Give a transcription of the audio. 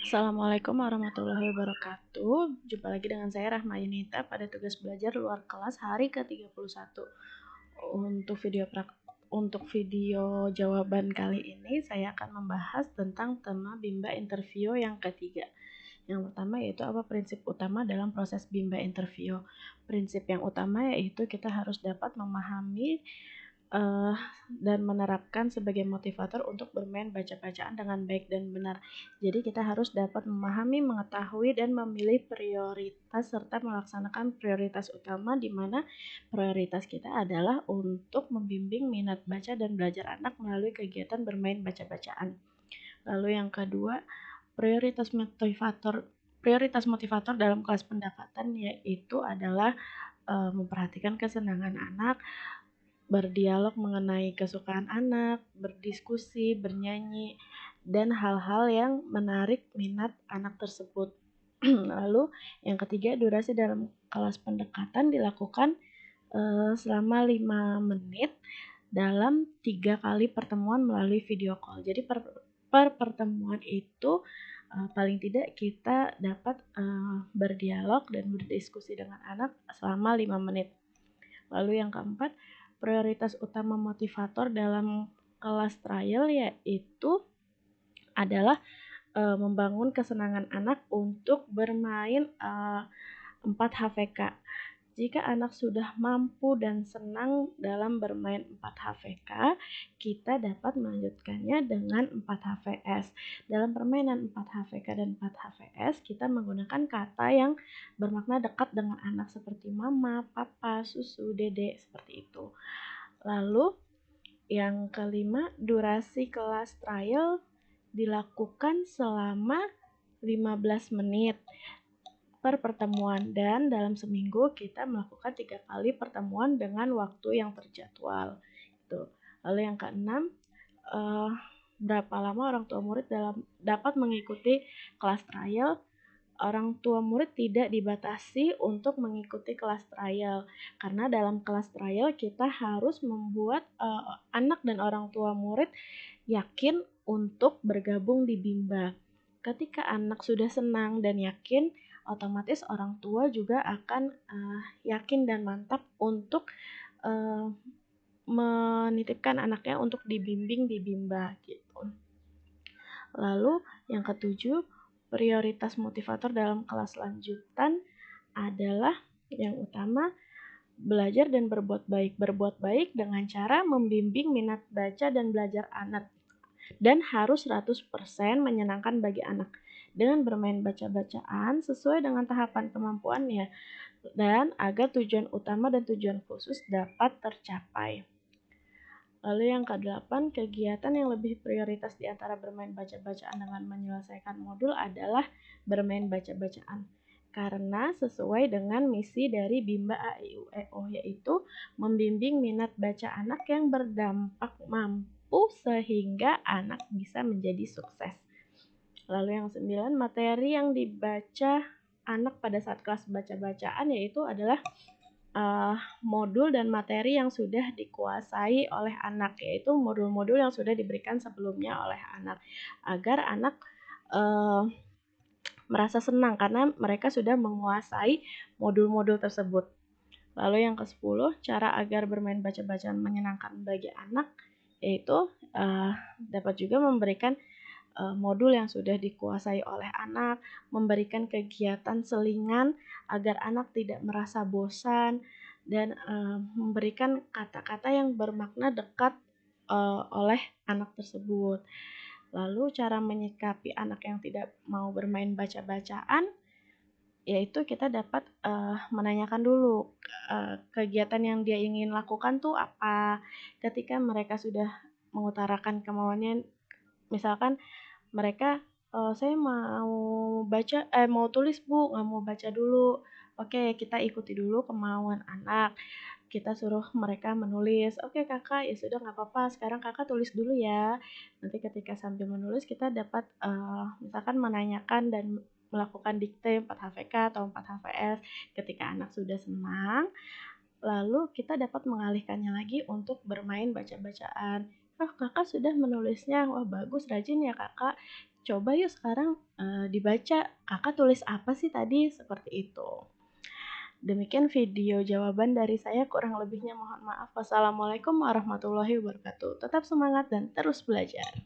Assalamualaikum warahmatullahi wabarakatuh. Jumpa lagi dengan saya Rahma Yunita pada tugas belajar luar kelas hari ke-31. Untuk video jawaban kali ini saya akan membahas tentang tema Bimba interview yang ketiga. Yang pertama yaitu apa prinsip utama dalam proses Bimba interview. Prinsip yang utama yaitu kita harus dapat memahami dan menerapkan sebagai motivator untuk bermain baca-bacaan dengan baik dan benar. Jadi kita harus dapat memahami, mengetahui, dan memilih prioritas serta melaksanakan prioritas utama di mana prioritas kita adalah untuk membimbing minat baca dan belajar anak melalui kegiatan bermain baca-bacaan. Lalu yang kedua, prioritas motivator dalam kelas pendekatan yaitu adalah memperhatikan kesenangan anak, berdialog mengenai kesukaan anak, berdiskusi, bernyanyi, dan hal-hal yang menarik minat anak tersebut. Lalu yang ketiga, durasi dalam kelas pendekatan dilakukan selama 5 menit dalam 3 kali pertemuan melalui video call. Jadi per pertemuan itu paling tidak kita dapat berdialog dan berdiskusi dengan anak selama 5 menit. Lalu yang keempat, prioritas utama motivator dalam kelas trial yaitu adalah membangun kesenangan anak untuk bermain 4 HVK. Jika anak sudah mampu dan senang dalam bermain 4 HVK, kita dapat melanjutkannya dengan 4 HVS. Dalam permainan 4 HVK dan 4 HVS, kita menggunakan kata yang bermakna dekat dengan anak seperti mama, papa, susu, dede, seperti itu. Lalu yang kelima, durasi kelas trial dilakukan selama 15 menit per pertemuan dan dalam seminggu kita melakukan 3 kali pertemuan dengan waktu yang terjadwal. Lalu yang keenam, berapa lama orang tua murid dapat mengikuti kelas trial? Orang tua murid tidak dibatasi untuk mengikuti kelas trial karena dalam kelas trial kita harus membuat anak dan orang tua murid yakin untuk bergabung di Bimba. Ketika anak sudah senang dan yakin, otomatis orang tua juga akan yakin dan mantap untuk menitipkan anaknya untuk dibimbing di Bimba gitu. Lalu yang ketujuh, prioritas motivator dalam kelas lanjutan adalah yang utama belajar dan berbuat baik. Berbuat baik dengan cara membimbing minat baca dan belajar anak. Dan harus 100% menyenangkan bagi anak. Dengan bermain baca-bacaan sesuai dengan tahapan kemampuannya. Dan agar tujuan utama dan tujuan khusus dapat tercapai. Lalu yang ke-8, kegiatan yang lebih prioritas di antara bermain baca-bacaan dengan menyelesaikan modul adalah bermain baca-bacaan. Karena sesuai dengan misi dari Bimba A-I-U-E-O yaitu membimbing minat baca anak yang berdampak mampu sehingga anak bisa menjadi sukses. Lalu yang 9, materi yang dibaca anak pada saat kelas baca-bacaan yaitu adalah modul dan materi yang sudah dikuasai oleh anak, yaitu modul-modul yang sudah diberikan sebelumnya oleh anak, agar anak merasa senang karena mereka sudah menguasai modul-modul tersebut. Lalu yang ke-10, cara agar bermain baca-bacaan menyenangkan bagi anak, yaitu dapat juga memberikan modul yang sudah dikuasai oleh anak, memberikan kegiatan selingan agar anak tidak merasa bosan, dan memberikan kata-kata yang bermakna dekat oleh anak tersebut. Lalu cara menyikapi anak yang tidak mau bermain baca-bacaan, yaitu kita dapat menanyakan dulu kegiatan yang dia ingin lakukan tuh apa. Ketika mereka sudah mengutarakan kemauannya, misalkan mereka saya mau tulis bu, nggak mau baca dulu. Oke, kita ikuti dulu kemauan anak, kita suruh mereka menulis. Oke kakak, ya sudah nggak apa-apa, sekarang kakak tulis dulu ya. Nanti ketika sambil menulis kita dapat misalkan menanyakan dan melakukan dikte 4 HVK atau 4 HVS. Ketika anak sudah senang, lalu kita dapat mengalihkannya lagi untuk bermain baca-bacaan. Oh kakak sudah menulisnya, wah bagus, rajin ya kakak. Coba yuk sekarang dibaca, kakak tulis apa sih tadi? Seperti itu. Demikian video jawaban dari saya, kurang lebihnya mohon maaf. Wassalamualaikum warahmatullahi wabarakatuh. Tetap semangat dan terus belajar.